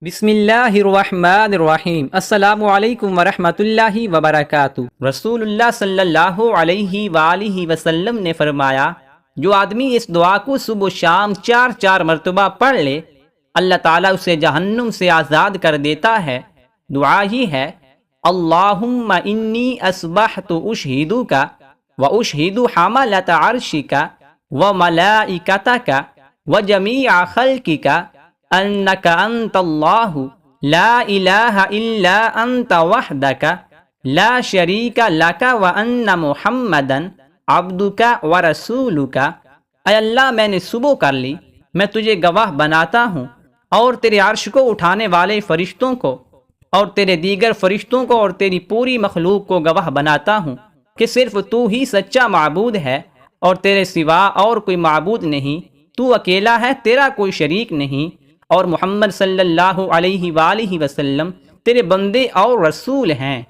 بسم اللہ الرحمن الرحیم۔ السلام علیکم ورحمۃ اللہ وبرکاتہ۔ رسول اللہ صلی اللہ علیہ وآلہ وسلم نے فرمایا، جو آدمی اس دعا کو صبح و شام 4 مرتبہ پڑھ لے، اللہ تعالیٰ اسے جہنم سے آزاد کر دیتا ہے۔ دعا ہی ہے، اللہم انی اصبحت اشہدک و اشہد حملۃ عرشک و ملائکتک و جمیع خلقک انک انت اللہ لا الہ الا انت وحدک لا شریک لک وان محمدا عبدک ورسولک۔ اے اللہ، میں نے صبح کر لی، میں تجھے گواہ بناتا ہوں اور تیرے عرش کو اٹھانے والے فرشتوں کو اور تیرے دیگر فرشتوں کو اور تیری پوری مخلوق کو گواہ بناتا ہوں کہ صرف تو ہی سچا معبود ہے اور تیرے سوا اور کوئی معبود نہیں، تو اکیلا ہے، تیرا کوئی شریک نہیں، اور محمد صلی اللہ علیہ وآلہ وسلم تیرے بندے اور رسول ہیں۔